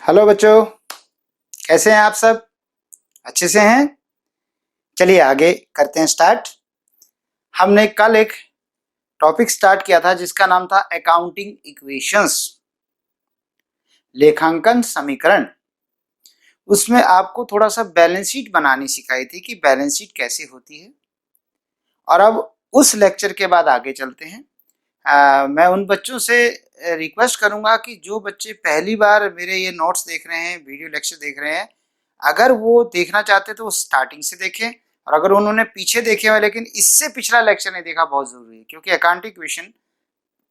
Hello बच्चों, कैसे हैं आप सब? अच्छे से हैं? चलिए आगे करते हैं स्टार्ट। हमने कल एक टॉपिक स्टार्ट किया था जिसका नाम था अकाउंटिंग इक्वेशंस, लेखांकन समीकरण। उसमें आपको थोड़ा सा बैलेंस शीट बनानी सिखाई थी कि बैलेंस शीट कैसे होती है। और अब उस लेक्चर के बाद आगे चलते हैं। मैं उन बच्चों से रिक्वेस्ट करूंगा कि जो बच्चे पहली बार मेरे ये नोट्स देख रहे हैं, वीडियो लेक्चर देख रहे हैं, अगर वो देखना चाहते तो वो स्टार्टिंग से देखें। और अगर उन्होंने पीछे देखे हुए लेकिन इससे पिछला लेक्चर नहीं देखा, बहुत जरूरी है, क्योंकि अकाउंटिंग इक्वेशन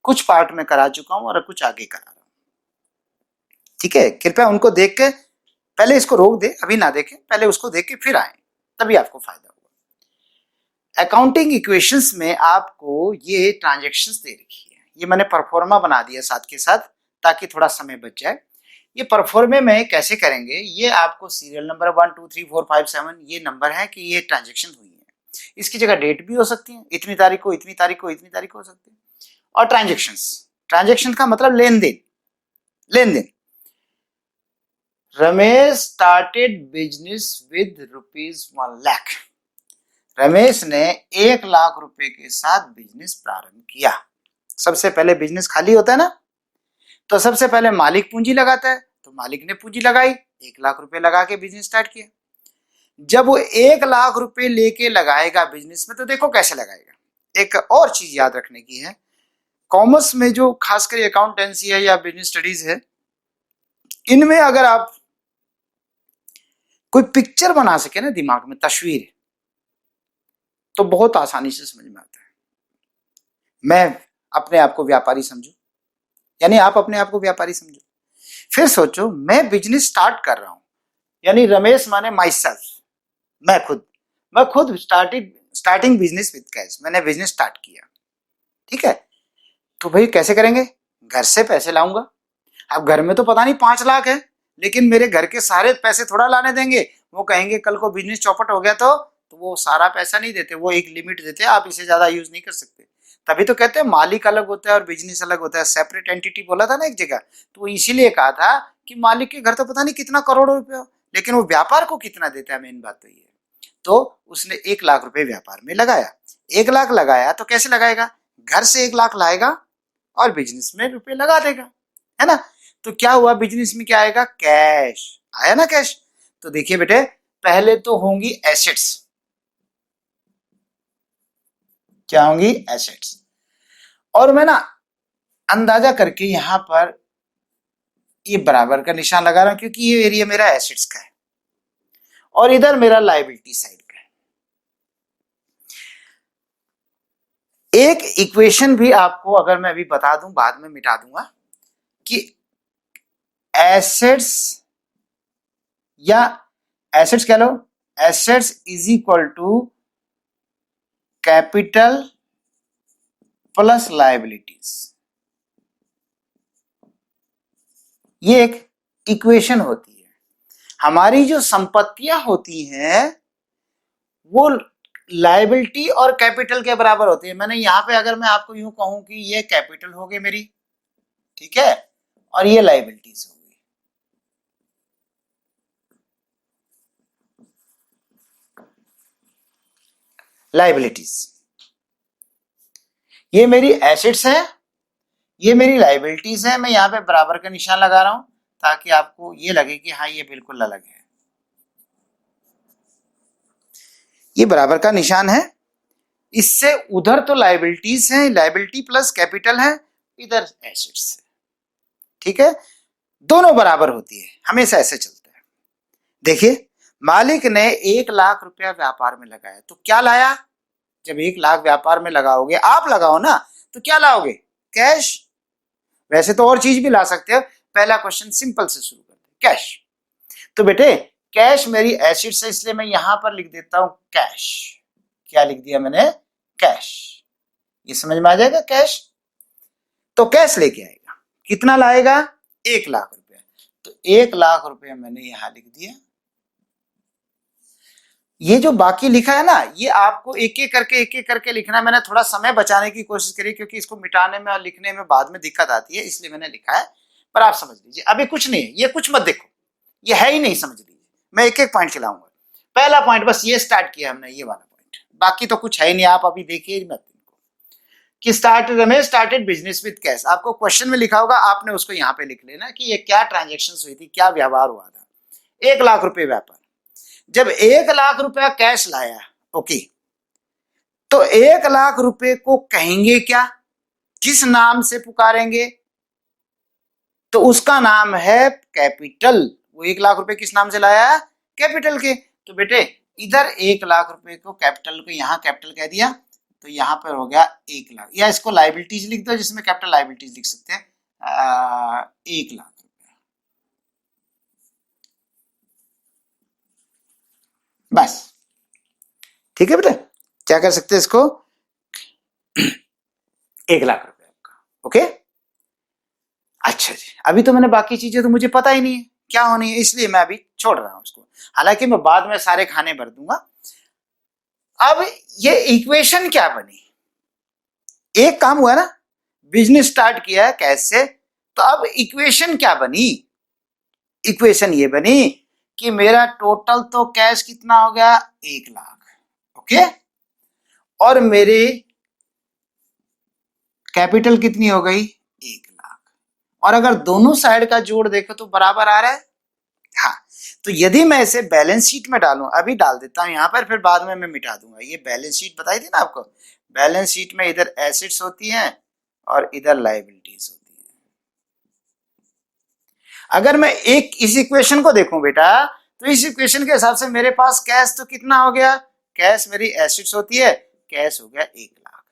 कुछ पार्ट में करा चुका हूं और कुछ आगे करा रहा हूं। ठीक है, कृपया उनको देख के पहले इसको रोक दे, अभी ना देखें, पहले उसको देख के फिर आए, तभी आपको फायदा होगा। अकाउंटिंग इक्वेशंस में आपको ये ट्रांजेक्शन्स दे रखी है, ये मैंने परफॉर्मा बना दिया साथ के साथ ताकि थोड़ा समय बच जाए। ये परफॉर्मे में कैसे करेंगे, ये आपको सीरियल नंबर 1 2 3 4 5 7 ये नंबर है कि ये ट्रांजेक्शन हुई है। इसकी जगह डेट भी हो सकती है, इतनी तारीख को, इतनी तारीख को, इतनी तारीख को हो सकती है। और ट्रांजेक्शंस, ट्रांजेक्शन का मतलब लेन देन, लेन देन। Ramesh started business with ₹1,00,000। Ramesh ने 1,00,000 रुपए के साथ बिजनेस प्रारंभ किया। सबसे पहले बिजनेस खाली होता है ना, तो सबसे पहले मालिक पूंजी लगाता है, तो मालिक ने पूंजी लगाई, 1,00,000 रुपए लगा के बिजनेस स्टार्ट किया। जब वो 1,00,000 रुपए लेके लगाएगा बिजनेस में, तो देखो कैसे लगाएगा। एक और चीज याद रखने की है, कॉमर्स में जो खासकर अकाउंटेंसी है या बिजनेस स्टडीज है, इनमें अगर आप कोई पिक्चर बना सके ना दिमाग में, तस्वीर, तो बहुत आसानी से समझ में आता है। मैं अपने आप को व्यापारी समझू, यानी आप अपने आप को व्यापारी समझो। फिर सोचो, मैं बिजनेस स्टार्ट कर रहा हूं, यानी रमेश माने माई सेल्फ, मैं खुद स्टार्टिंग बिजनेस विद कैश, मैंने बिजनेस स्टार्ट किया। ठीक है, तो भाई कैसे करेंगे? घर से पैसे लाऊंगा। अब घर में तो पता नहीं 5,00,000 है, लेकिन मेरे घर के सारे पैसे थोड़ा लाने देंगे। वो कहेंगे कल को बिजनेस चौपट हो गया तो वो सारा पैसा नहीं देते, वो एक लिमिट देते हैं, आप इसे ज्यादा यूज नहीं कर सकते। तभी तो कहते हैं मालिक अलग होता है और बिजनेस अलग होता है, सेपरेट एंटिटी बोला था ना एक जगह। तो इसीलिए कहा था कि मालिक के घर तो पता नहीं कितना करोड़ों रुपए हो, लेकिन वो व्यापार को कितना देता है, मेन बात तो ये। तो उसने 1,00,000 रुपए व्यापार में लगाया। 1,00,000 लगाया तो कैसे लगाएगा? घर से 1,00,000 लाएगा और बिजनेस में रुपए लगा देगा, है ना। तो क्या हुआ, बिजनेस में क्या आएगा? कैश आया ना, कैश। तो देखिए बेटे, पहले तो होंगी एसेट्स। क्या होंगी? एसेट्स। और मैं ना अंदाजा करके यहां पर ये बराबर का निशान लगा रहा हूं, क्योंकि ये एरिया मेरा एसेट्स का है और इधर मेरा लायबिलिटी साइड का है। एक इक्वेशन भी आपको अगर मैं अभी बता दूं, बाद में मिटा दूंगा, कि एसेट्स या एसेट्स कह लो, assets is equal to capital plus liabilities. ये एक इक्वेशन होती है। हमारी जो संपत्तियां होती हैं वो लायबिलिटी और कैपिटल के बराबर होती है। मैंने यहां पे अगर मैं आपको यूं कहूं कि ये कैपिटल हो गई मेरी, ठीक है, और ये लायबिलिटीज हो गई। लायबिलिटीज, ये मेरी एसेट्स है, ये मेरी लायबिलिटीज है। मैं यहां पे बराबर का निशान लगा रहा हूं ताकि आपको ये लगे कि हाँ ये बिल्कुल अलग है। ये बराबर का निशान है, इससे उधर तो लायबिलिटीज है, लायबिलिटी प्लस कैपिटल है, इधर एसेट्स है। ठीक है, दोनों बराबर होती है, हमेशा ऐसे चलता है। देखिए, मालिक ने 1,00,000 रुपया व्यापार में लगाया, तो क्या लाया? जब 1,00,000 व्यापार में लगाओगे, आप लगाओ ना, तो क्या लाओगे? कैश। वैसे तो और चीज भी ला सकते हो, पहला क्वेश्चन सिंपल से शुरू करते हैं, कैश। तो बेटे कैश मेरी एसेट्स है, इसलिए मैं यहां पर लिख देता हूं कैश। क्या लिख दिया मैंने? कैश। ये समझ में आ जाएगा, कैश। तो कैश लेके आएगा, कितना लाएगा? 1,00,000 रुपया। तो 1,00,000 रुपया मैंने यहां लिख दिया। ये जो बाकी लिखा है ना, ये आपको एक एक करके लिखना है। मैंने थोड़ा समय बचाने की कोशिश करी, क्योंकि इसको मिटाने में और लिखने में बाद में दिक्कत आती है, इसलिए मैंने लिखा है। पर आप समझ लीजिए अभी कुछ नहीं है, ये कुछ मत देखो, ये है ही नहीं, समझ लीजिए। मैं एक एक पॉइंट खिलाऊंगा। पहला पॉइंट बस ये स्टार्ट किया हमने, ये वाला पॉइंट, बाकी तो कुछ है ही नहीं, आप अभी देखिए मत इनको कि Ramesh started business with cash. आपको क्वेश्चन में लिखा होगा, आपने उसको यहाँ पे लिख लेना कि ये क्या ट्रांजेक्शन हुई थी, क्या व्यवहार हुआ था। 1 लाख रुपए व्यापार, जब 1 लाख रुपया कैश लाया, ओके, तो 1 लाख रुपए को कहेंगे क्या, किस नाम से पुकारेंगे, तो उसका नाम है कैपिटल। वो 1 लाख रुपए किस नाम से लाया, कैपिटल के। तो बेटे इधर 1 लाख रुपए को कैपिटल को यहां कैपिटल कह दिया, तो यहां पर हो गया 1 लाख, या इसको लाइबिलिटीज लिख दो जिसमें कैपिटल लाइबिलिटीज लिख सकते हैं, 1 लाख रुपया, बस। ठीक है बेटा, क्या कर सकते हैं इसको, 1 लाख रुपया आपका, ओके। अच्छा जी, अभी तो मैंने बाकी चीजें तो मुझे पता ही नहीं है क्या होनी है, इसलिए मैं अभी छोड़ रहा हूं उसको, हालांकि मैं बाद में सारे खाने भर दूंगा। अब ये इक्वेशन क्या बनी, एक काम हुआ ना, बिजनेस स्टार्ट किया है कैसे, तो अब इक्वेशन क्या बनी, इक्वेशन ये बनी कि मेरा टोटल तो कैश कितना हो गया, 1 लाख, ओके, और मेरी कैपिटल कितनी हो गई, 1 लाख, और अगर दोनों साइड का जोड़ देखो तो बराबर आ रहा है। हाँ, तो यदि मैं इसे बैलेंस शीट में डालूं, अभी डाल देता हूं यहां पर, फिर बाद में मैं मिटा दूंगा। ये बैलेंस शीट बताई थी ना आपको, बैलेंस शीट में इधर एसेट्स होती हैं और इधर लायबिलिटीज होती हैं। अगर मैं एक इस इक्वेशन को देखूं बेटा, तो इस इक्वेशन के हिसाब से मेरे पास कैश तो कितना हो गया, कैश मेरी एसेट्स होती है, कैश हो गया 1 लाख,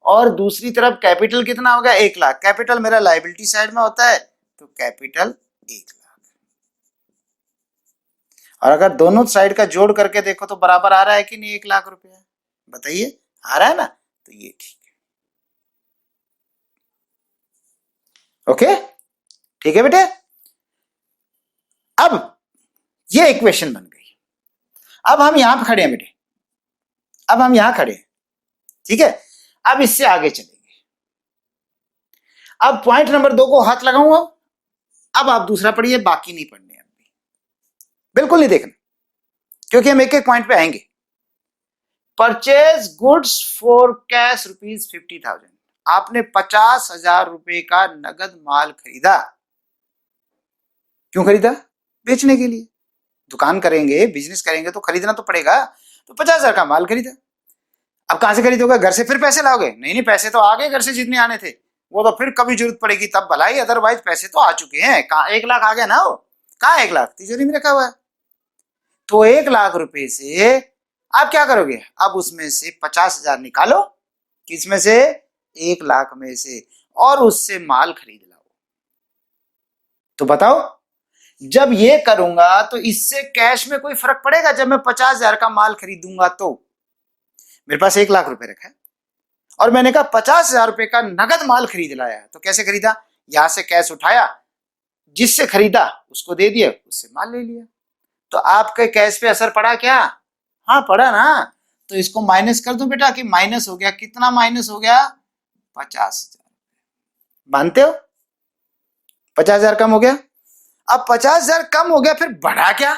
और दूसरी तरफ कैपिटल कितना हो गया, 1 लाख, कैपिटल मेरा लायबिलिटी साइड में होता है, तो कैपिटल 1 लाख। और अगर दोनों साइड का जोड़ करके देखो तो बराबर आ रहा है कि नहीं, 1 लाख रुपया, बताइए आ रहा है ना, तो ये ठीक है, ओके, ठीक है बेटे। अब ये इक्वेशन बन गई, अब हम यहां पर खड़े हैं बेटे, अब हम यहां खड़े हैं, ठीक है। अब इससे आगे चलेंगे, अब पॉइंट नंबर 2 को हाथ लगाऊंगा, अब आप दूसरा पढ़िए, बाकी नहीं पढ़ने, अभी बिल्कुल नहीं देखना, क्योंकि हम एक एक पॉइंट पे आएंगे। परचेज गुड्स फॉर कैश ₹50,000, आपने 50,000 रुपए का नगद माल खरीदा, क्यों खरीदा, बेचने के लिए, दुकान करेंगे, बिजनेस करेंगे तो खरीदना तो पड़ेगा, तो 50,000 का माल खरीदा। अब कहां से खरीदोगे, घर से फिर पैसे लाओगे, नहीं नहीं, पैसे तो आ गए घर से जितने आने थे, वो तो फिर कभी जरूरत पड़ेगी तब भलाई, अदरवाइज पैसे तो आ चुके हैं, कहा 1 लाख आ गया ना, वो कहा 1 लाख तिजोरी में रखा हुआ है। तो 1 लाख रुपए से आप क्या करोगे, अब उसमें से 50,000 निकालो, किसमें से, 1 लाख में से, और उससे माल खरीद लाओ। तो बताओ, जब ये करूंगा तो इससे कैश में कोई फर्क पड़ेगा, जब मैं 50,000 का माल खरीदूंगा तो मेरे पास 1 लाख रुपए रखा है, और मैंने कहा 50,000 रुपए का नगद माल खरीद लाया, तो कैसे खरीदा, यहां से कैश उठाया, जिससे खरीदा उसको दे दिया, उससे माल ले लिया, तो आपके कैश पे असर पड़ा क्या, हाँ पड़ा ना। तो इसको माइनस कर दो बेटा, कि माइनस हो गया, कितना माइनस हो गया, 50,000, मानते हो, 50,000 कम हो गया। अब 50,000 कम हो गया, फिर बढ़ा क्या,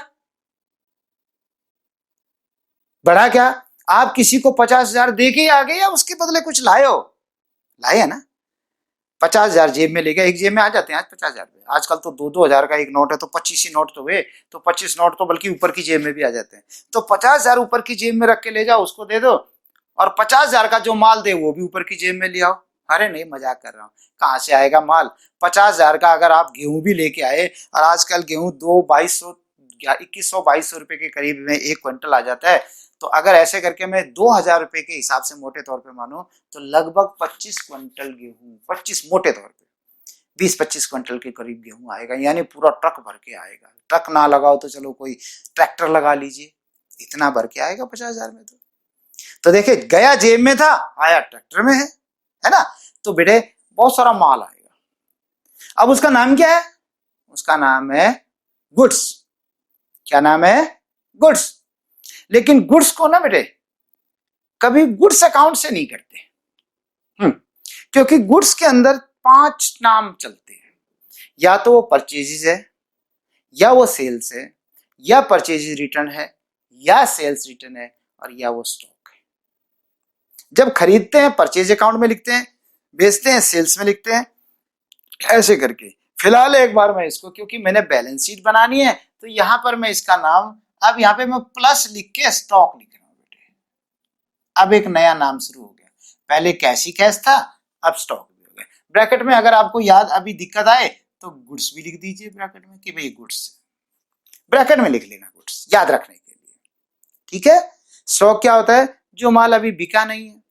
बढ़ा क्या, आप किसी को 50,000 दे के आ गए या उसके बदले कुछ लाए हो, लाए है ना, 50,000 जेब में ले गया, एक जेब में आ जाते हैं आज 50,000, आजकल तो 2-2 हजार का एक नोट है, तो 25 ही नोट तो हुए, तो 25 नोट तो बल्कि ऊपर की जेब में भी आ जाते हैं, तो 50,000 ऊपर की जेब में रख के ले जाओ, उसको दे दो, और 50,000 का जो माल दे वो भी ऊपर की जेब में ले आओ। अरे नहीं, मजाक कर रहा हूँ, कहाँ से आएगा माल, 50,000 का अगर आप गेहूं भी लेके आए, और आजकल गेहूं 2100-2200 रुपए के करीब में 1 क्विंटल आ जाता है, तो अगर ऐसे करके मैं 2,000 रुपए के हिसाब से मोटे तौर पे मानो, तो लगभग 25 क्विंटल गेहूं, 25 मोटे तौर पे 20-25 क्विंटल के करीब गेहूं आएगा, यानी पूरा ट्रक भर के आएगा, ट्रक ना लगाओ तो चलो कोई ट्रैक्टर लगा लीजिए, इतना भर के आएगा 50,000 में। तो देखिए, गया जेब में था, आया ट्रैक्टर में है ना, तो बेटे बहुत सारा माल आएगा। अब उसका नाम क्या है, उसका नाम है गुड्स, क्या नाम है, गुड्स। लेकिन गुड्स को ना बेटे कभी गुड्स अकाउंट से नहीं करते, क्योंकि गुड्स के अंदर 5 नाम चलते हैं, या तो वो परचेजेज है, या वो सेल्स है, या परचेजेज रिटर्न है, या सेल्स रिटर्न है, और या वो स्टॉक है। जब खरीदते हैं परचेज अकाउंट में लिखते हैं, बेचते हैं सेल्स में लिखते हैं, ऐसे करके। फिलहाल एक बार मैं इसको, क्योंकि मैंने बैलेंस शीट बनानी है, तो यहां पर मैं इसका नाम, अब यहां पे मैं प्लस लिख के स्टॉक लिख रहा हूं बेटे। अब एक नया नाम शुरू हो गया, पहले कैश ही कैश था, अब स्टॉक भी हो गया। ब्रैकेट में अगर आपको याद अभी दिक्कत आए तो गुड्स भी लिख दीजिए ब्रैकेट में कि भाई गुड्स, ब्रैकेट में लिख लेना गुड्स, याद रखने के लिए। ठीक है। स्टॉक क्या होता है? जो माल अभी बिका नहीं है।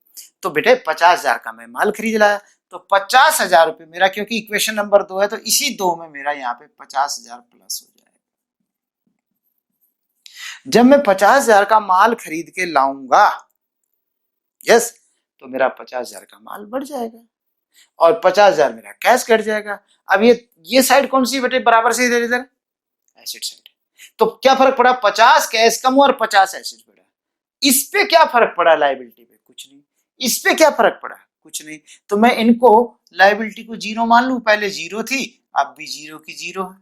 तो बेटे 50,000 का मैं माल खरीद लाया, तो 50,000 रुपये मेरा, क्योंकि इक्वेशन नंबर 2 है तो इसी 2 में मेरा यहाँ पे 50,000 प्लस हो जाएगा। जब मैं 50,000 का माल खरीद के लाऊंगा, यस, तो मेरा 50,000 का माल बढ़ जाएगा और 50,000 मेरा कैश कट जाएगा। अब ये साइड कौन सी बेटे? बराबर से इधर इधर एसेट साइड। तो क्या फर्क पड़ा? 50 कैश कम और 50 एसेट बढ़ा। इस पे क्या फर्क पड़ा? लायबिलिटी पे कुछ नहीं। इस पे क्या फर्क पड़ा? कुछ नहीं। तो मैं इनको लायबिलिटी को जीरो मान लूं, पहले जीरो थी, अब भी जीरो की जीरो है।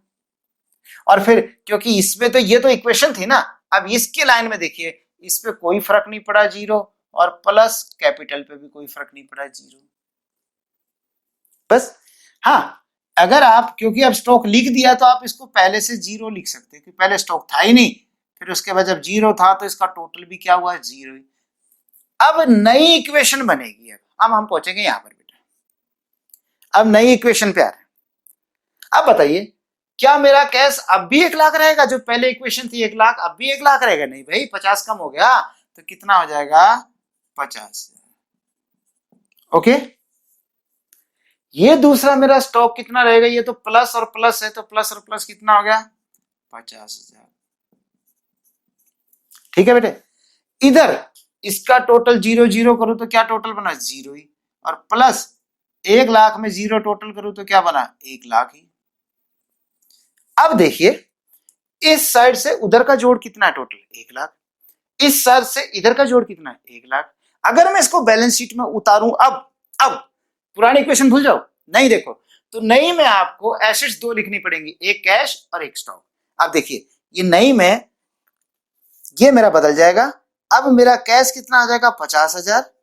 और फिर क्योंकि इसमें तो ये तो इक्वेशन थी ना, अब इसके लाइन में देखिए, इस पे कोई फर्क नहीं पड़ा जीरो, और प्लस कैपिटल पे भी कोई फर्क नहीं पड़ा जीरो। बस। हाँ, अगर आप, क्योंकि अब स्टॉक लिख दिया तो आप इसको पहले से जीरो लिख सकते हैं कि पहले स्टॉक था ही नहीं, फिर उसके बाद जब जीरो था तो इसका टोटल भी क्या हुआ? जीरो ही। अब नई इक्वेशन बनेगी। अब हम पहुंचेंगे यहां पर बेटा। अब नई इक्वेशन पे आ रहे हैं। अब बताइए, क्या मेरा कैश अब भी 1,00,000 रहेगा? जो पहले इक्वेशन थी 1,00,000, अब भी 1,00,000 रहेगा? नहीं भाई, 50 कम हो गया, तो कितना हो जाएगा? 50। ओके। ये दूसरा मेरा स्टॉक कितना रहेगा? ये तो प्लस और प्लस है, तो प्लस और प्लस कितना हो गया? 50,000। ठीक है बेटे। इधर इसका टोटल जीरो जीरो करूं तो क्या टोटल बना? जीरो ही। और प्लस 1,00,000 में जीरो टोटल करूं तो क्या बना? 1,00,000 ही। अब देखिए, इस साइड से उधर का जोड़ कितना है? टोटल 1,00,000। इस साइड से इधर का जोड़ कितना है? 1,00,000। अगर मैं इसको बैलेंस शीट में उतारूं, अब पुरानी इक्वेशन भूल जाओ, नहीं देखो, तो नई में आपको एसेट्स दो लिखनी पड़ेंगी, एक कैश और एक स्टॉक। अब देखिए, ये नई में ये मेरा बदल जाएगा। अब मेरा कैश कितना आ जाएगा? 50,000,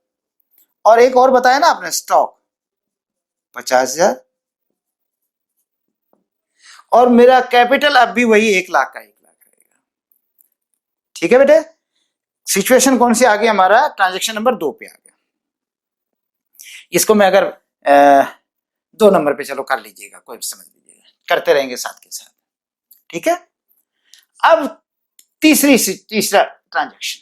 और एक और बताया ना आपने, स्टॉक 50,000, और मेरा कैपिटल अब भी वही 1,00,000 का 1,00,000 रहेगा। ठीक है बेटे। सिचुएशन कौन सी आ गई? हमारा ट्रांजेक्शन नंबर 2 पे आ गया। इसको मैं अगर 2 नंबर पे, चलो कर लीजिएगा, कोई समझ लीजिएगा, करते रहेंगे साथ के साथ। ठीक है। अब तीसरा transaction,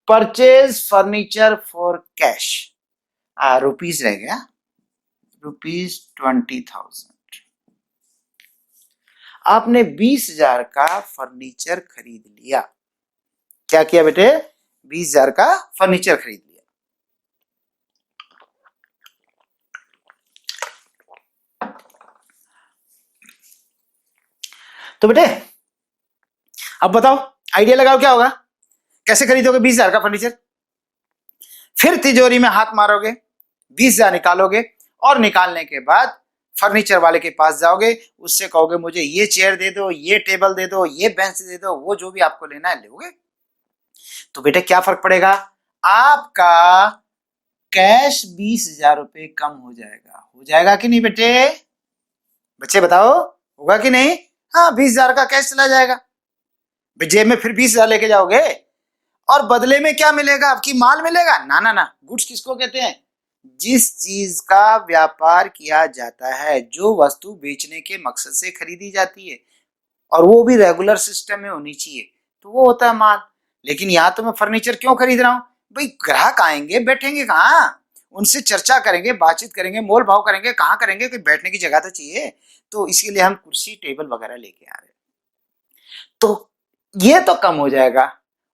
purchase furniture for cash, rupees रह गया, ₹20,000। आपने 20,000 का फर्नीचर खरीद लिया। क्या किया बेटे? 20,000 का फर्नीचर खरीद लिया। तो बेटे अब बताओ, आइडिया लगाओ, क्या होगा? कैसे खरीदोगे 20,000 का फर्नीचर? फिर तिजोरी में हाथ मारोगे, 20,000 निकालोगे, और निकालने के बाद फर्नीचर वाले के पास जाओगे, उससे कहोगे मुझे ये चेयर दे दो, ये टेबल दे दो, ये बेंच दे दो, वो जो भी आपको लेना है लोगे। तो बेटे क्या फर्क पड़ेगा? आपका कैश 20,000 रुपये कम हो जाएगा। हो जाएगा कि नहीं बेटे? बच्चे बताओ, होगा कि नहीं? हाँ, 20,000 का कैश चला जाएगा, जेब में फिर 20,000 लेके जाओगे, और बदले में क्या मिलेगा? आपकी माल मिलेगा ना? ना ना, गुड्स किसको कहते हैं? जिस चीज का व्यापार किया जाता है, जो वस्तु बेचने के मकसद से खरीदी जाती है, और वो भी रेगुलर सिस्टम में होनी चाहिए, तो वो होता है माल। लेकिन यहाँ तो मैं फर्नीचर क्यों खरीद रहा हूँ भाई? ग्राहक आएंगे, बैठेंगे कहाँ? उनसे चर्चा करेंगे, बातचीत करेंगे, मोल भाव करेंगे, कहाँ करेंगे? कि बैठने की जगह तो चाहिए, तो इसीलिए हम कुर्सी टेबल वगैरह लेके आ रहे हैं। तो ये तो कम हो जाएगा,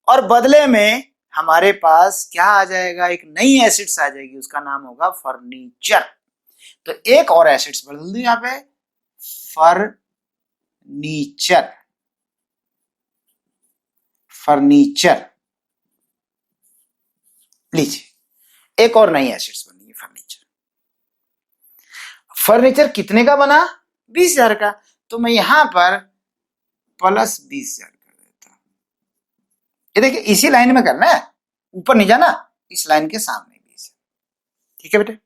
और बदले में हमारे पास क्या आ जाएगा? एक नई एसेट्स आ जाएगी, उसका नाम होगा फर्नीचर। तो एक और एसेट्स बदल दू यहां पे, फर्नीचर। फर्नीचर लीजिए, एक और नई एसेट्स बनी है, फर्नीचर। फर्नीचर कितने का बना? 20,000 का। तो मैं यहां पर प्लस 20,000 कर देता हूं। ये देखिए इसी लाइन में करना है, ऊपर नहीं जाना, इस लाइन के सामने 20। ठीक है बेटे।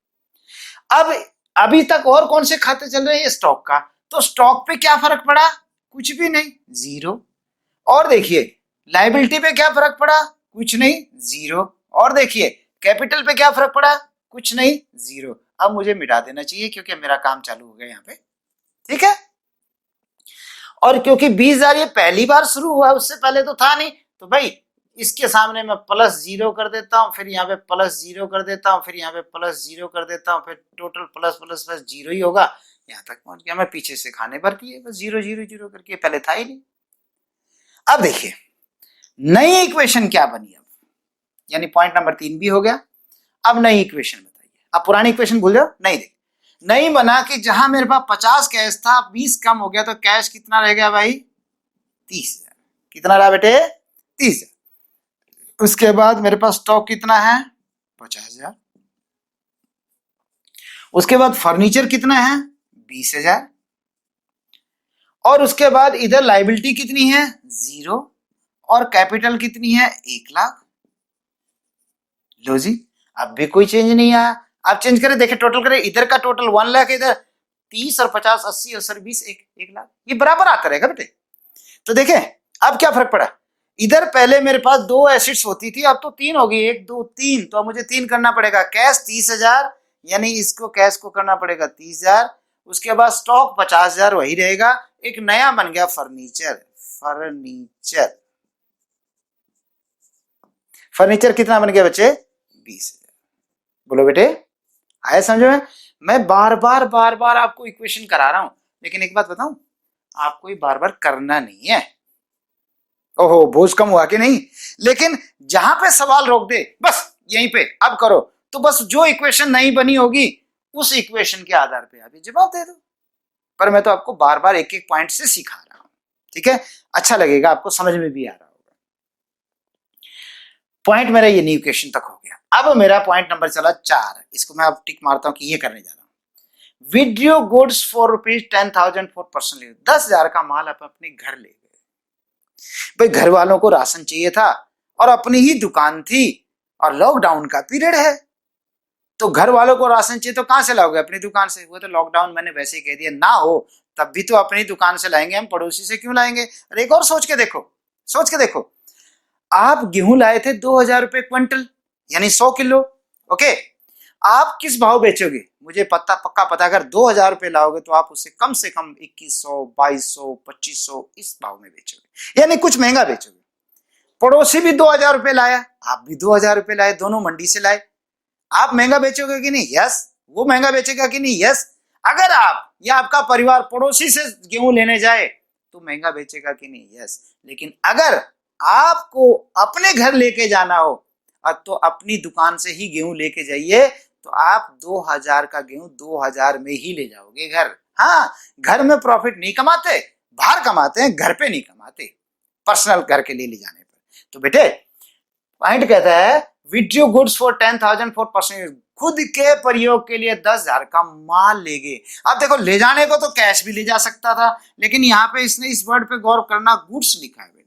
अब अभी तक और कौन से खाते चल रहे हैं? स्टॉक का। तो स्टॉक पे क्या फर्क पड़ा? कुछ भी नहीं, 0। और देखिए लायबिलिटी पे क्या फर्क पड़ा? कुछ नहीं, 0। और देखिए कैपिटल पे क्या फर्क पड़ा? कुछ नहीं, 0। अब मुझे मिटा देना चाहिए क्योंकि मेरा काम चालू हो गया यहाँ पे। ठीक है। और क्योंकि 20,000 ये पहली बार शुरू हुआ, उससे पहले तो था नहीं, तो भाई इसके सामने मैं प्लस 0 कर देता हूं, फिर यहाँ पे प्लस 0 कर देता हूं, फिर यहाँ पे प्लस 0 कर देता हूं, फिर टोटल प्लस प्लस प्लस 0 ही होगा। यहाँ तक पहुंच गया मैं, पीछे से खाने भर दिए बस 0 0 0 करके, पहले था ही नहीं। अब देखिए नई इक्वेशन क्या बनी अब, यानी पॉइंट नंबर 3 भी हो गया। अब नई इक्वेशन बताइए। अब पुरानी इक्वेशन भूल जाओ, नहीं देख नहीं बना कि जहां मेरे पास 50 कैश था, 20 कम हो गया, तो कैश कितना रह गया भाई? 30,000। कितना रहा बेटे? 30,000। उसके बाद मेरे पास स्टॉक कितना है? 50,000। उसके बाद फर्नीचर कितना है? 20,000। और उसके बाद इधर लाइबिलिटी कितनी है? 0। और कैपिटल कितनी है? 1,00,000। लो जी, अब भी कोई चेंज नहीं आया। अब चेंज करें, देखें टोटल करें, इधर का टोटल 1,00,000, इधर 30 और 50 80 और 20 1,00,000, ये बराबर आता रहेगा बेटे। तो देखें अब क्या फर्क पड़ा, इधर पहले मेरे पास 2 एसिड्स होती थी, अब तो 3 हो गई, 1 2 3, तो अब मुझे 3 करना पड़ेगा। कैश 30,000, यानी इसको कैश को करना पड़ेगा 30,000। उसके बाद स्टॉक 50,000 वही रहेगा, एक नया बन गया फर्नीचर। फर्नीचर फर्नीचर कितना बन गया बच्चे? 20,000। बोलो बेटे, आया समझ में? मैं बार बार आपको इक्वेशन करा रहा हूं, लेकिन एक बात बताऊं, आपको ये बार बार करना नहीं है। ओहो, बोझ कम हुआ कि नहीं? लेकिन जहां पे सवाल रोक दे बस यहीं पे अब करो, तो बस जो इक्वेशन नहीं बनी होगी उस इक्वेशन के आधार पे आप जवाब दे दो। पर मैं तो आपको बार बार एक एक पॉइंट से सिखा रहा हूं, ठीक है? अच्छा लगेगा, आपको समझ में भी आ रहा होगा। पॉइंट मेरा ये न्यू इक्वेशन तक हो गया। अब मेरा पॉइंट नंबर चला 4, इसको मैं अब टिक मारता हूं कि ये करने जा रहा हूं। Video goods for ₹10,000 for personal use. 10,000 का माल आप अपने घर ले गए। भाई घर वालों को राशन चाहिए था और अपनी ही दुकान थी और लॉकडाउन का पीरियड है, तो घर वालों को राशन चाहिए तो कहां से लाओगे? अपनी दुकान से। वो तो लॉकडाउन मैंने वैसे ही कह दिया, ना हो तब भी तो अपनी दुकान से लाएंगे, हम पड़ोसी से क्यों लाएंगे? और एक और सोच के देखो, आप गेहूं लाए थे 2,000 रुपए क्विंटल, यानी 100 किलो। ओके, आप किस भाव बेचोगे? मुझे पक्का पता, अगर 2,000 रुपए लाओगे तो आप उसे कम से कम 2,100 2,200 2,500 इस भाव में बेचोगे, यानी कुछ महंगा बेचोगे। पड़ोसी भी 2,000 रुपए लाया, आप भी 2,000 रुपए लाए, दोनों मंडी से लाए, आप महंगा बेचोगे कि नहीं? यस। वो महंगा बेचेगा कि नहीं? यस। अगर आप या आपका परिवार पड़ोसी से गेहूं लेने जाए तो महंगा बेचेगा कि नहीं? यस। लेकिन अगर आपको अपने घर लेके जाना हो तो अपनी दुकान से ही गेहूं लेके जाइए, तो आप 2,000 का गेहूं 2,000 में ही ले जाओगे घर। हाँ, घर में प्रॉफिट नहीं कमाते, बाहर कमाते हैं, घर पे नहीं कमाते, पर्सनल घर के लिए ले जाने पर। तो बेटे पॉइंट कहता है video goods for 10,000 for personal use, खुद के प्रयोग के लिए 10,000 का माल ले गए। अब देखो ले जाने को तो कैश भी ले जा सकता था, लेकिन यहाँ पे इसने इस वर्ड पे गौर करना, गुड्स लिखा है बेटे।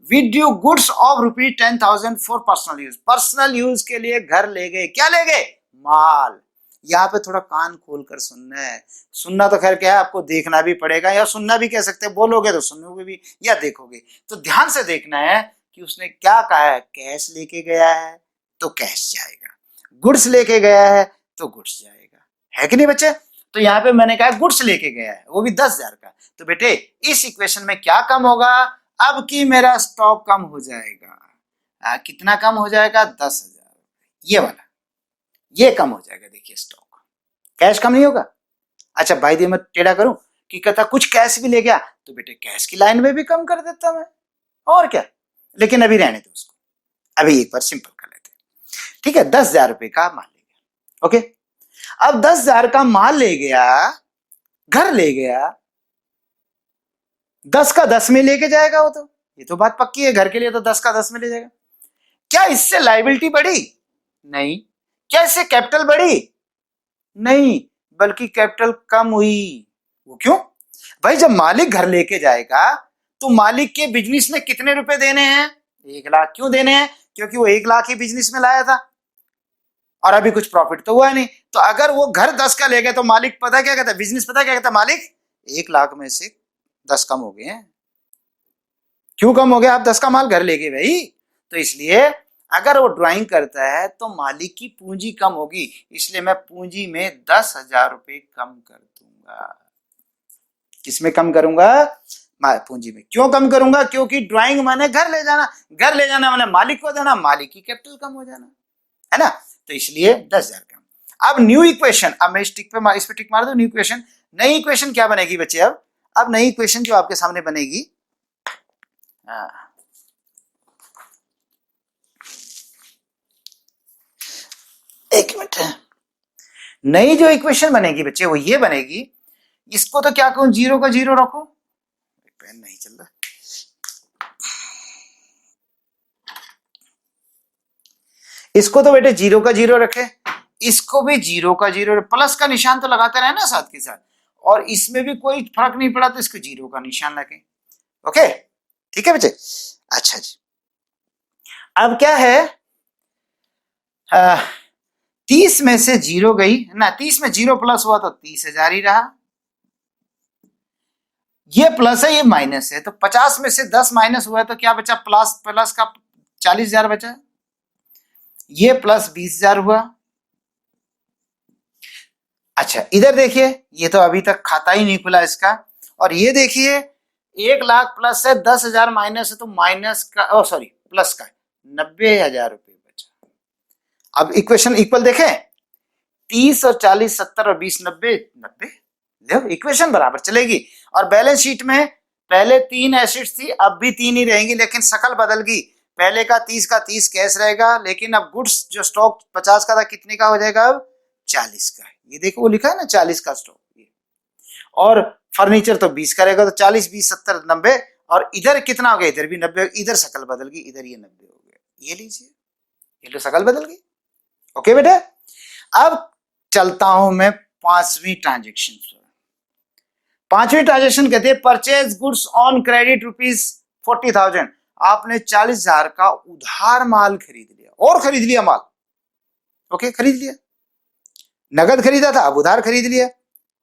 Video goods of ₹10,000 for personal use, personal use के लिए घर ले गए। क्या ले गए? माल। यहाँ पे थोड़ा कान खोल कर सुनना है। सुनना तो खैर क्या है, आपको देखना भी पड़ेगा, या सुनना भी कह सकते हैं, बोलोगे तो सुनोगे भी या देखोगे, तो ध्यान से देखना है कि उसने क्या कहा है। कैश लेके गया है तो कैश जाएगा, गुड्स लेके गया है तो गुड्स जाएगा, है कि नहीं बच्चे? तो यहाँ पे मैंने कहा गुड्स लेके गया है, वो भी 10,000 का। तो बेटे इस इक्वेशन में क्या कम होगा? अब कि मेरा स्टॉक कम हो जाएगा। कितना कम हो जाएगा? 10,000। ये वाला, ये कम हो जाएगा। देखिए स्टॉक, कैश कम नहीं होगा। अच्छा भाई दी मैं टेढ़ा करूं कि कहता कुछ कैश भी ले गया, तो बेटे कैश की लाइन में भी कम कर देता मैं, और क्या। लेकिन अभी रहने दो उसको, अभी एक बार सिंपल कर लेते हैं। ठीक है, 10,000 रुपए का माल ले गया। ओके, अब 10,000 का माल ले गया, घर ले गया, 10 का 10 में लेके जाएगा वो, तो ये तो बात पक्की है, घर के लिए तो 10 का 10 में ले जाएगा। क्या इससे लायबिलिटी बढ़ी? नहीं। क्या इससे कैपिटल बढ़ी? नहीं। बल्कि कैपिटल कम हुई। वो क्यों? भाई जब मालिक घर लेके जाएगा तो मालिक के बिजनेस में कितने रुपए देने हैं? 1 लाख। क्यों देने हैं? क्योंकि वो 1 लाख ही बिजनेस में लाया था और अभी कुछ प्रॉफिट तो हुआ नहीं। तो अगर वो घर 10 का ले गए तो मालिक पता क्या कहता है, बिजनेस पता क्या कहता है, मालिक 1 लाख में से 10 कम हो गए हैं। क्यों कम हो गया? आप 10 का माल घर ले गए भाई। तो इसलिए अगर वो ड्राइंग करता है तो मालिक की पूंजी कम होगी, इसलिए मैं पूंजी में 10,000 रुपए कम कर दूंगा। किसमें कम करूंगा? पूंजी में। क्यों कम करूंगा? क्योंकि ड्राइंग माने घर ले जाना, घर ले जाना माने मालिक को देना, मालिक की कैपिटल कम हो जाना, है ना। तो इसलिए 10,000 कम। अब न्यू इक्वेशन, अब मैं इस पे टिक मार दो। न्यू इक्वेशन, नई इक्वेशन क्या बनेगी बच्चे? अब नई इक्वेशन जो आपके सामने बनेगी, एक मिनट, नई जो इक्वेशन बनेगी बच्चे वो ये बनेगी, इसको तो क्या कहूं, 0 का 0 रखो। पेन नहीं चल रहा, इसको तो बेटे 0 का 0 रखे, इसको भी 0 का 0, प्लस का निशान तो लगाते रहे ना साथ के साथ, और इसमें भी कोई फर्क नहीं पड़ा तो इसको 0 का निशान लगे। ओके, ठीक है बच्चे। अच्छा जी, अब क्या है, 30 में से 0 गई ना, 30 में 0 प्लस हुआ तो 30,000 ही रहा। ये प्लस है, ये माइनस है, तो 50 में से 10 माइनस हुआ तो क्या बचा? प्लस, प्लस का 40,000 बचा। ये प्लस 20,000 हुआ। अच्छा इधर देखिए, ये तो अभी तक खाता ही नहीं खुला इसका, और ये देखिए 1 लाख प्लस है, 10,000 माइनस है, तो माइनस का, ओ सॉरी प्लस का 90,000 रुपये बचा। अब इक्वेशन इक्वल देखें, 30 और 40 70 और 20 90 90, देखो इक्वेशन बराबर चलेगी। और बैलेंस शीट में पहले 3 एसेट्स थी, अब भी 3 ही रहेंगी, लेकिन शकल बदल गई। पहले का 30 का 30 कैश रहेगा, लेकिन अब गुड्स जो स्टॉक 50 का था कितने का हो जाएगा? अब 40 का। ये देखो वो लिखा है ना 40 का स्टॉक, और फर्नीचर तो 20 का रहेगा, तो 40 20 70 90, और इधर कितना हो गया? इधर भी 90, इधर शकल बदल गई, इधर ये 90 हो गया। ये लीजिए, ये तो शकल बदल गई। ओके बेटे, अब चलता हूं मैं 5वीं ट्रांजेक्शन। 5वीं ट्रांजेक्शन कहते हैं परचेज गुड्स ऑन क्रेडिट ₹40,000। आपने 40,000 का उधार माल खरीद लिया, और खरीद लिया माल। ओके, खरीद लिया, नगद खरीदा था, अब उधार खरीद लिया।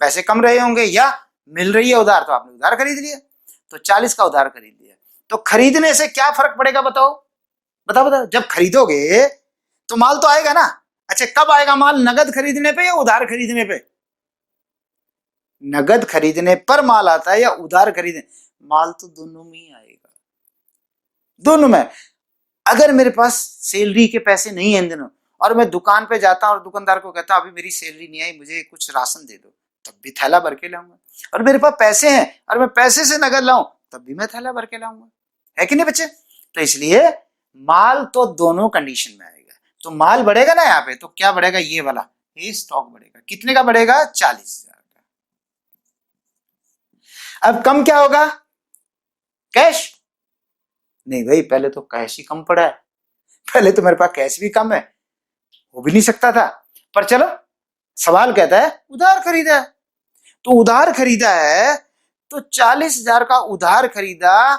पैसे कम रहे होंगे या मिल रही है उधार, तो आपने उधार खरीद लिया, तो 40 का उधार खरीद लिया। तो खरीदने से क्या फर्क पड़ेगा? बताओ बताओ बताओ। जब खरीदोगे तो माल तो आएगा ना। अच्छा, कब आएगा माल? नगद खरीदने पे या उधार खरीदने पे? नगद खरीदने पर माल आता है या उधार खरीदने? माल तो दोनों में ही आएगा, दोनों में। अगर मेरे पास सैलरी के पैसे नहीं है इन दिनों, और मैं दुकान पे जाता हूं और दुकानदार को कहता हूं अभी मेरी सैलरी नहीं आई, मुझे कुछ राशन दे दो, तब भी थैला भर के लाऊंगा। और मेरे पास पैसे हैं और मैं पैसे से नगद लाऊं, तब भी मैं थैला भर के लाऊंगा, है कि नहीं बच्चे? तो इसलिए माल तो दोनों कंडीशन में आएगा। तो माल बढ़ेगा ना यहाँ पे, तो क्या बढ़ेगा? ये वाला, ये स्टॉक बढ़ेगा। कितने का बढ़ेगा? 40,000 का। अब कम क्या होगा? कैश? नहीं भाई, पहले तो कैश ही कम पड़ा है, पहले तो मेरे पास कैश भी कम है, हो भी नहीं सकता था। पर चलो, सवाल कहता है उधार खरीदा है, तो उधार खरीदा है तो 40,000 का उधार खरीदा,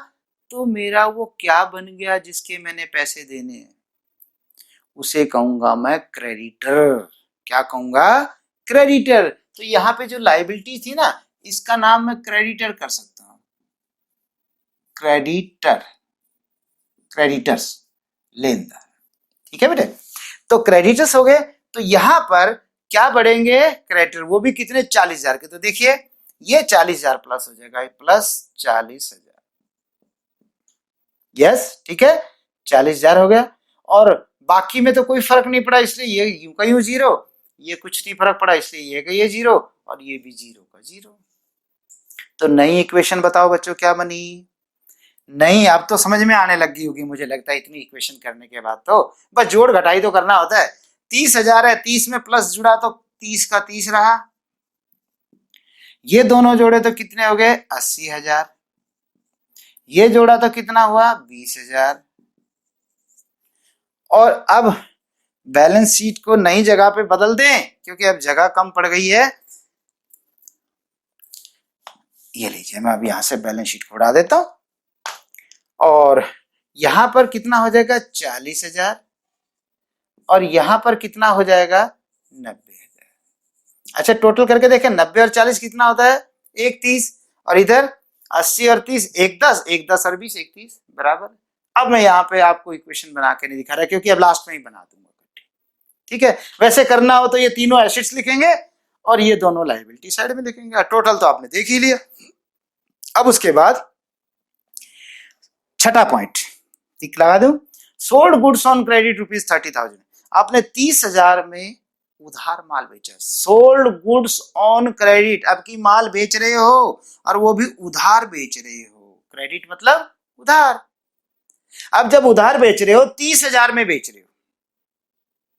तो मेरा वो क्या बन गया जिसके मैंने पैसे देने हैं? उसे कहूंगा मैं क्रेडिटर। क्या कहूंगा? क्रेडिटर। तो यहां पे जो लायबिलिटी थी ना, इसका नाम मैं क्रेडिटर कर सकता हूं, क्रेडिटर, क्रेडिटर्स, लेनदार। ठीक है बेटे, तो क्रेडिटर्स हो गए। तो यहां पर क्या बढ़ेंगे? क्रेडिटर, वो भी कितने? 40,000 के। तो देखिए ये 40,000 प्लस हो जाएगा, प्लस 40,000। यस, ठीक है, 40,000 हो गया। और बाकी में तो कोई फर्क नहीं पड़ा, इसलिए ये यूं का यूं 0, ये कुछ नहीं फर्क पड़ा, इसलिए ये का ये 0, और ये भी 0 का 0। तो नई इक्वेशन बताओ बच्चों क्या बनी? नहीं, अब तो समझ में आने लगी होगी मुझे लगता है, इतनी इक्वेशन करने के बाद तो बस जोड़ घटाई तो करना होता है। 30,000 है, 30 में प्लस जुड़ा तो 30 का 30 रहा, ये दोनों जोड़े तो कितने हो गए? 80,000। ये जोड़ा तो कितना हुआ? 20,000। और अब बैलेंस शीट को नई जगह पे बदल दें, क्योंकि अब जगह कम पड़ गई है। ये लीजिए, मैं अब यहां से बैलेंस शीट को उड़ा देता हूं और यहां पर कितना हो जाएगा 40,000 और यहां पर कितना हो जाएगा 90,000। अच्छा टोटल करके देखें 90 और 40 कितना होता है 130 और इधर 80 और 30 एक 10 एक 10 और 20 एक 30 बराबर। अब मैं यहाँ पे आपको इक्वेशन बना के नहीं दिखा रहा क्योंकि अब लास्ट में ही बना दूंगा। ठीक है, वैसे करना हो तो ये तीनों एसेट्स लिखेंगे और ये दोनों लायबिलिटी साइड में लिखेंगे। टोटल तो आपने देख ही लिया। अब उसके बाद छठा पॉइंट टिक लगा दूं, सोल्ड गुड्स ऑन क्रेडिट ₹30,000। आपने 30,000 में उधार माल बेचा। सोल्ड गुड्स ऑन क्रेडिट, अब की माल बेच रहे हो और वो भी उधार बेच रहे हो। क्रेडिट मतलब उधार। अब जब उधार बेच रहे हो 30,000 में बेच रहे हो,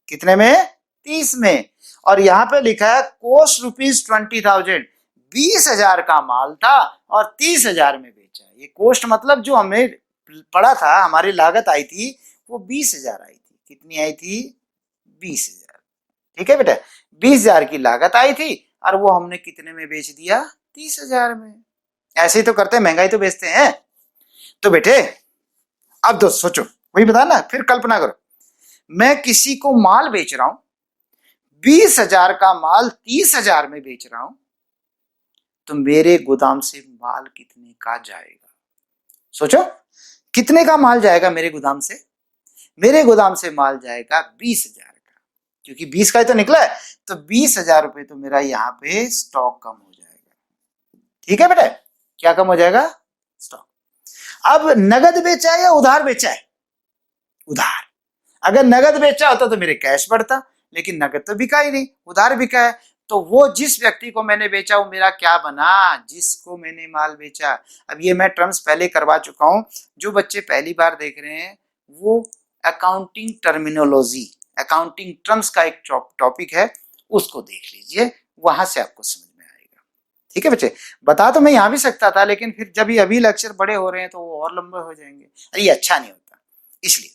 कितने में 30 में, और यहां पे लिखा है कोस्ट ₹20,000। 20,000 का माल था और 30,000 में बेचा। ये कोस्ट मतलब जो हमने पढ़ा था, हमारी लागत आई थी वो 20,000 आई थी। कितनी आई थी 20,000। ठीक है बेटा, 20,000 की लागत आई थी और वो हमने कितने में बेच दिया 30,000 में। ऐसे ही तो करते हैं, महंगाई तो बेचते हैं। तो बेटे अब दोस्त सोचो, वही बता ना, फिर कल्पना करो, मैं किसी को माल बेच रहा हूं, 20,000 का माल 30,000 में बेच रहा हूं, तो मेरे गोदाम से माल कितने का जाएगा? सोचो कितने का माल जाएगा मेरे गोदाम से? मेरे गोदाम से माल जाएगा 20,000 का, क्योंकि 20 का ही तो निकला है, तो 20,000 रुपए तो मेरा यहाँ पे स्टॉक कम हो जाएगा। ठीक है बेटा, क्या कम हो जाएगा? स्टॉक। अब नगद बेचा है या उधार बेचा है? उधार। अगर नगद बेचा होता तो मेरे कैश बढ़ता, लेकिन नगद तो बिका ही नहीं, उधार बिका है। तो वो जिस व्यक्ति को मैंने बेचा वो मेरा क्या बना? जिसको मैंने माल बेचा। अब ये मैं टर्म्स पहले करवा चुका हूं, जो बच्चे पहली बार देख रहे हैं वो अकाउंटिंग टर्मिनोलॉजी, अकाउंटिंग टर्म्स का एक टॉपिक है, उसको देख लीजिए, वहां से आपको समझ में आएगा। ठीक है बच्चे, बता तो मैं यहां भी सकता था, लेकिन फिर जब ये अभी लेक्चर बड़े हो रहे हैं तो वो और लंबे हो जाएंगे, अरे ये अच्छा नहीं होता, इसलिए।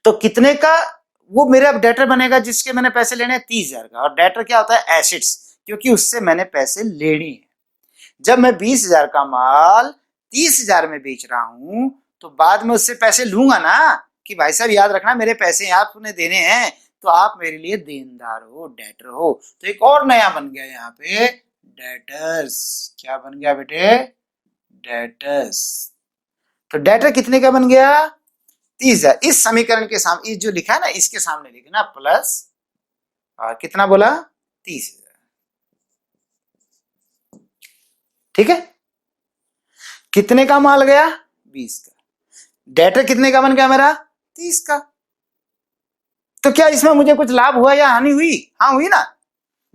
तो कितने का वो मेरा डेटर बनेगा जिसके मैंने पैसे लेने हैं 30,000 का, और डेटर क्या होता है? एसेट्स, क्योंकि उससे मैंने पैसे लेने हैं। जब मैं 20,000 का माल 30,000 में बेच रहा हूं तो बाद में उससे पैसे लूंगा ना, कि भाई साहब याद रखना मेरे पैसे आपने देने हैं, तो आप मेरे लिए देनदार हो, डेटर हो। तो एक और नया बन गया यहाँ पे डेटर्स। क्या बन गया बेटे? डेटर्स। तो डेटर कितने का बन गया? 30,000। इस समीकरण के सामने जो लिखा है ना, इसके सामने लिखना प्लस, और कितना बोला? 30,000। ठीक है, कितने का माल गया? 20 का। डेटर कितने का बन गया मेरा? 30 का। तो क्या इसमें मुझे कुछ लाभ हुआ या हानि हुई? हाँ हुई ना,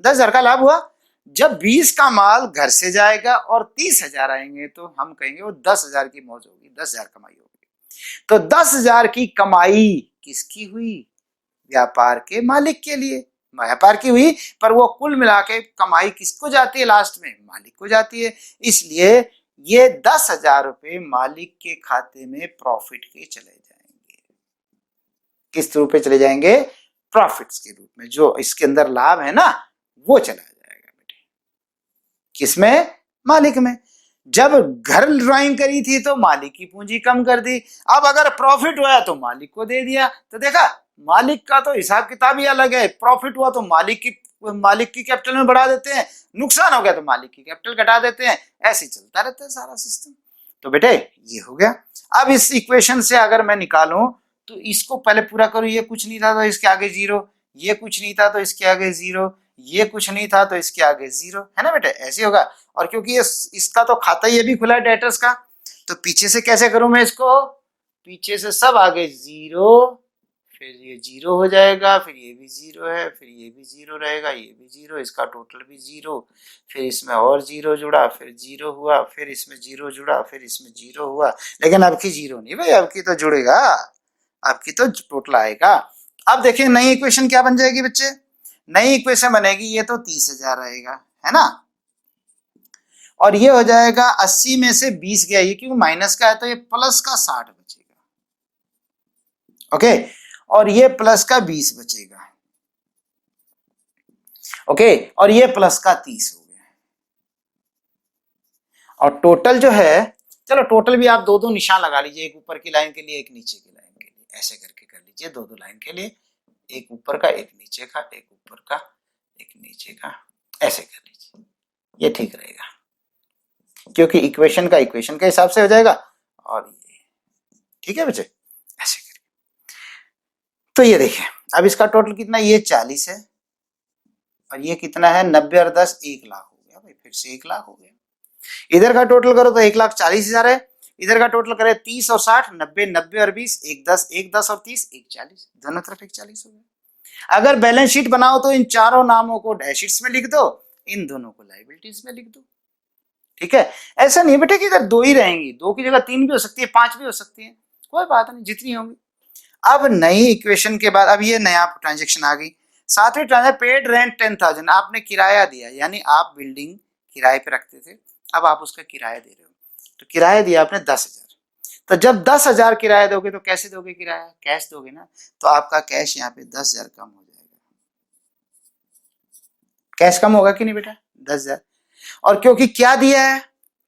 10,000 का लाभ हुआ। जब 20 का माल घर से जाएगा और 30,000 आएंगे तो हम कहेंगे वो 10,000 की मौज होगी, 10,000 कमाई होगी। तो 10,000 की कमाई किसकी हुई? व्यापार के मालिक के लिए। व्यापार की हुई, पर वो कुल मिला के कमाई किसको जाती है? लास्ट में मालिक को जाती है। इसलिए ये 10,000 रुपए मालिक के खाते में प्रॉफिट के चले जाएंगे। किस रूप में चले जाएंगे? प्रॉफिट्स के रूप में। जो इसके अंदर लाभ है ना वो चला जाएगा बेटे, किसमें? मालिक में। जब घर ड्राइंग करी थी तो मालिक की पूंजी कम कर दी, अब अगर प्रॉफिट हुआ तो मालिक को दे दिया। तो देखा, मालिक का तो हिसाब किताब ही अलग है। प्रॉफिट हुआ तो मालिक की कैपिटल में बढ़ा देते हैं, नुकसान हो गया तो मालिक की कैपिटल घटा देते हैं। ऐसे चलता रहता है सारा सिस्टम। तो बेटे ये हो गया। अब इस इक्वेशन से अगर मैं निकालूं तो इसको पहले पूरा करूं, ये कुछ नहीं था तो इसके आगे 0, ये कुछ नहीं था तो इसके आगे 0, ये कुछ नहीं था तो इसके आगे 0, है ना बेटे? ऐसे होगा। और क्योंकि ये इसका तो खाता ही अभी खुला है डेटर्स का, तो पीछे से कैसे करूं मैं इसको? पीछे से सब आगे 0, फिर ये 0 हो जाएगा, फिर ये भी 0 है, फिर ये भी 0 रहेगा, ये भी 0, इसका टोटल भी 0, फिर इसमें और 0 जुड़ा, फिर 0 हुआ, फिर इसमें 0 जुड़ा, फिर इसमें 0 हुआ। लेकिन अब की 0 नहीं भाई, अब की तो जुड़ेगा, अब की तो टोटल आएगा। अब देखिए नई इक्वेशन क्या बन जाएगी बच्चे? नई इक्वेशन बनेगी, ये तो 30,000 आएगा, है ना, और ये हो जाएगा 80 में से 20 गया, ये क्योंकि माइनस का है तो ये प्लस का 60 बचेगा। ओके, और ये प्लस का 20 बचेगा। ओके, और ये प्लस का 30 हो गया। और टोटल जो है, चलो टोटल भी आप दो दो निशान लगा लीजिए, एक ऊपर की लाइन के लिए एक नीचे की लाइन के लिए, ऐसे करके कर लीजिए, दो दो लाइन के लिए, एक ऊपर का एक नीचे का, एक ऊपर का एक नीचे का, ऐसे कर लीजिए, ये ठीक रहेगा क्योंकि इक्वेशन का इक्वेशन के हिसाब से हो जाएगा। और ये ठीक है बच्चे, ऐसे करिए। तो ये देखिए अब इसका टोटल कितना, ये 40 है और ये कितना है 90 और 10 1 लाख हो गया भाई, फिर से 1 लाख हो गया। इधर का टोटल करो तो 1,40,000 है, इधर का टोटल करे 30 और 60, 90 90 और 20 1 10, 1 10 और 30 1 40, दोनों तरफ 1 40 हो गया। अगर बैलेंस शीट बनाओ तो इन चारों नामों को डैशिट्स में लिख दो, इन दोनों को लायबिलिटीज में लिख दो। ठीक है, ऐसा नहीं बेटे कि इधर दो ही रहेंगी, दो की जगह 3 भी हो सकती है, 5 भी हो सकती है, कोई बात नहीं, जितनी होंगी। अब नई इक्वेशन के बाद अब ये नया ट्रांजेक्शन आ गई, सातवीं ट्रांजेक्शन, पेड रेंट 10,000, आपने किराया दिया, यानी आप बिल्डिंग किराए पे रखते थे, अब आप उसका किराया दे रहे हो, तो किराया दिया आपने 10,000। तो जब 10,000 किराया दोगे तो कैसे दोगे किराया, कैश दोगे ना, तो आपका कैश यहाँ पे 10,000 कम हो जाएगा। कैश कम होगा कि नहीं बेटा, 10,000। और क्योंकि क्या दिया है,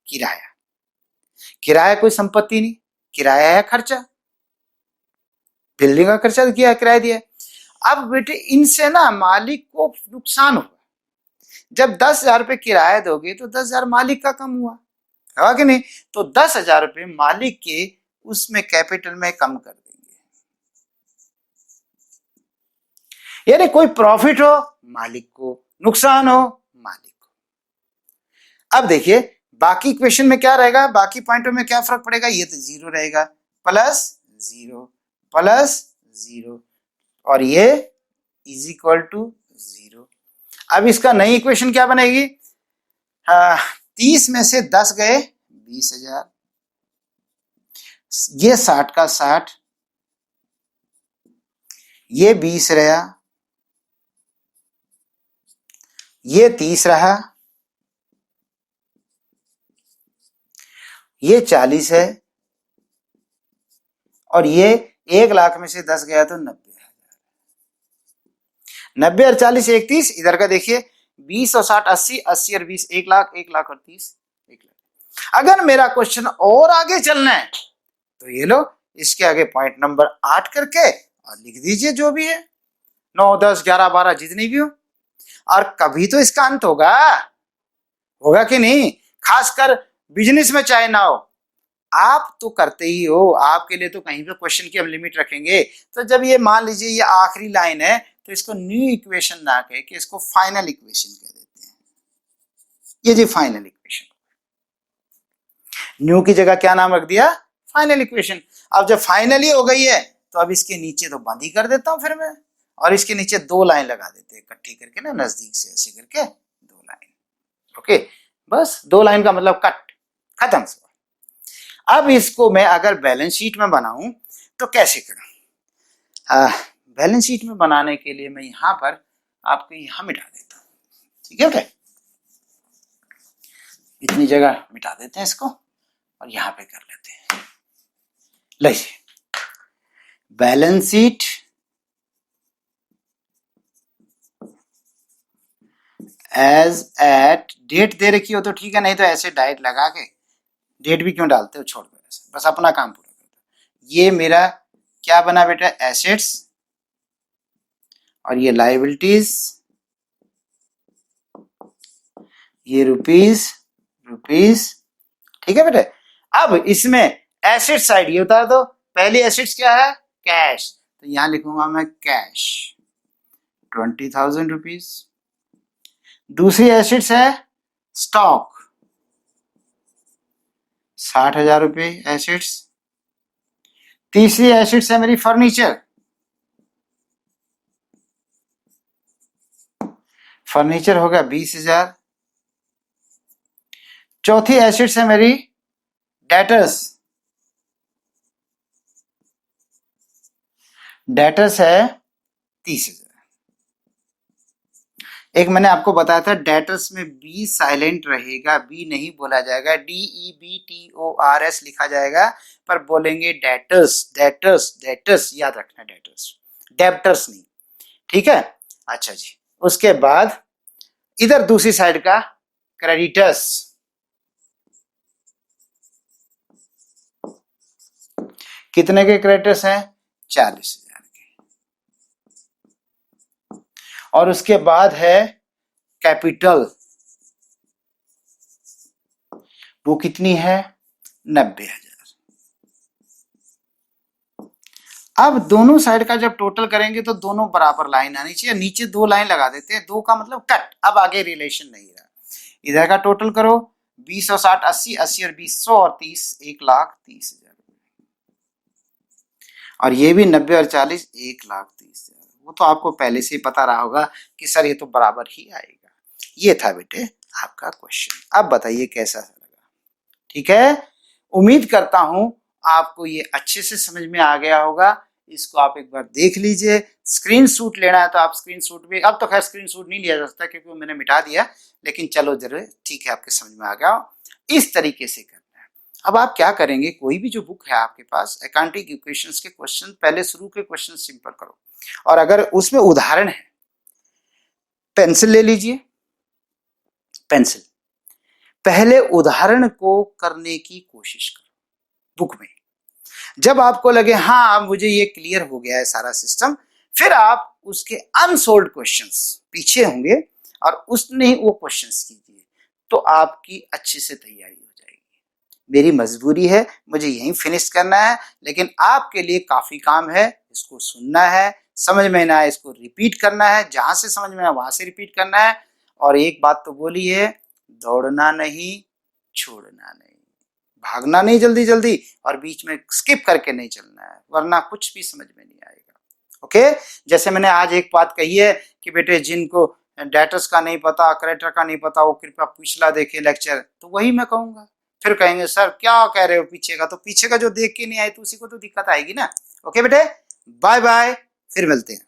किराया, किराया कोई संपत्ति नहीं, किराया है खर्चा, बिल्डिंग का खर्चा किया, किराया दिया। अब बेटे इनसे ना मालिक को नुकसान होगा, जब 10,000 रुपये किराया दोगे तो 10,000 मालिक का कम हुआ कि नहीं, तो 10,000 रुपये मालिक के उसमें कैपिटल में कम कर देंगे, यानी कोई प्रॉफिट हो मालिक को, नुकसान हो मालिक को। अब देखिए बाकी इक्वेशन में क्या रहेगा, बाकी पॉइंटों में क्या फर्क पड़ेगा, ये तो 0 रहेगा, प्लस 0 प्लस 0 और ये इज इक्वल टू 0। अब इसका नई इक्वेशन क्या बनेगी, 30 में से 10 गए 20,000, ये 60 का 60, ये 20 रहा, ये 30 रहा, ये 40 है, और ये 1 लाख में से 10 गया तो 90,000, 90 और 40 31, इधर का देखिए 20 और 60 80, 80 और 20 1 लाख, 1 लाख और 30 1 लाख। अगर मेरा क्वेश्चन और आगे चलना है तो ये लो इसके आगे पॉइंट नंबर 8 करके और लिख दीजिए जो भी है, 9 10 11 12 जितनी भी हो, और कभी तो इसका अंत होगा, होगा कि नहीं, खासकर बिजनेस में चाहे ना हो, आप तो करते ही हो, आपके लिए तो कहीं पे क्वेश्चन की हम लिमिट रखेंगे। तो जब ये मान लीजिए ये आखिरी लाइन है तो इसको न्यू इक्वेशन ना कह के इसको फाइनल इक्वेशन कह देते हैं, ये जी फाइनल इक्वेशन, न्यू की जगह क्या नाम रख दिया, फाइनल इक्वेशन। अब जब फाइनली हो गई है तो अब इसके नीचे तो बंद ही कर देता हूं फिर मैं, और इसके नीचे 2 लाइन लगा देते हैं इकट्ठी करके ना, नजदीक से ऐसे करके 2 लाइन, ओके, बस 2 लाइन का मतलब कट, खत्म। अब इसको मैं अगर बैलेंस शीट में बनाऊं तो कैसे करूं, बैलेंस शीट में बनाने के लिए मैं यहां पर आपको यहां मिटा देता हूं, ठीक है, ओके, इतनी जगह मिटा देते हैं इसको और यहां पे कर लेते हैं। लीजिए balance sheet as at, date दे रखी हो तो ठीक है, नहीं तो ऐसे डायरेक्ट लगा के, डेट भी क्यों डालते हो, छोड़ दो ऐसे, बस अपना काम पूरा कर दो। ये मेरा क्या बना बेटा, एसेट्स, और ये लायबिलिटीज, ये रुपीस रुपीस, ठीक है बेटे। अब इसमें एसेट साइड ये उतार दो, पहली एसेट्स क्या है, कैश, तो यहां लिखूंगा मैं कैश 20,000 रुपीज। दूसरी एसेट्स है स्टॉक 60,000 रुपये एसेट्स। तीसरी एसेट्स है मेरी फर्नीचर, फर्नीचर होगा 20,000। चौथी एसेट्स है मेरी डेटर्स, डेटर्स है 30,000। एक मैंने आपको बताया था डेटर्स में बी साइलेंट रहेगा, बी नहीं बोला जाएगा, DEBTORS लिखा जाएगा, पर बोलेंगे डेटर्स डेटर्स डेटर्स, याद रखना डेटर्स, डेब्टर्स नहीं, ठीक है। अच्छा जी, उसके बाद इधर दूसरी साइड का क्रेडिटर्स, कितने के कैरेक्टर्स हैं? 40,000 के। और उसके बाद है कैपिटल, वो कितनी है? 90,000। अब दोनों साइड का जब टोटल करेंगे तो दोनों बराबर लाइन आनी चाहिए, नीचे 2 लाइन लगा देते हैं, 2 का मतलब कट, अब आगे रिलेशन नहीं रहा। इधर का टोटल करो, 20 और 60 80, 80 और 20 100 और 30 1,30,000। और ये भी 90 और 40 1,30,000। वो तो आपको पहले से ही पता रहा होगा कि सर ये तो बराबर ही आएगा। ये था बेटे आपका क्वेश्चन। अब बताइए कैसा लगा? ठीक है, उम्मीद करता हूं आपको ये अच्छे से समझ में आ गया होगा। इसको आप एक बार देख लीजिए। स्क्रीनशॉट लेना है तो आप स्क्रीनशॉट भी, अब तो खैर स्क्रीनशॉट नहीं लिया जा सकता क्योंकि मैंने मिटा दिया, लेकिन चलो जरूर ठीक है, आपके समझ में आ गया। इस तरीके से करना है। अब आप क्या करेंगे, कोई भी जो बुक है आपके पास, अकाउंटिंग इक्वेशंस के क्वेश्चन, पहले शुरू के क्वेश्चन सिंपल करो, और अगर उसमें उदाहरण है, पेंसिल ले लीजिए, पेंसिल, पहले उदाहरण को करने की कोशिश करो बुक में। जब आपको लगे हाँ अब मुझे ये क्लियर हो गया है सारा सिस्टम, फिर आप उसके अनसोल्व्ड क्वेश्चंस पीछे होंगे और उसने वो क्वेश्चंस कीजिए, तो आपकी अच्छे से तैयारी हो जाएगी। मेरी मजबूरी है, मुझे यहीं फिनिश करना है, लेकिन आपके लिए काफी काम है। इसको सुनना है, समझ में ना आए इसको रिपीट करना है, जहां से समझ में आए वहां से रिपीट करना है। और एक बात तो बोली है, दौड़ना नहीं, छोड़ना नहीं, भागना नहीं जल्दी जल्दी, और बीच में स्किप करके नहीं चलना है, वरना कुछ भी समझ में नहीं आएगा। ओके, जैसे मैंने आज एक बात कही है कि बेटे जिनको डेटर्स का नहीं पता, क्रेडिटर का नहीं पता, वो कृपया पिछला देखे लेक्चर, तो वही मैं कहूंगा। फिर कहेंगे सर क्या कह रहे हो पीछे का, तो पीछे का जो देख के नहीं आए तो उसी को तो दिक्कत आएगी ना। ओके बेटे, बाय बाय, फिर मिलते हैं।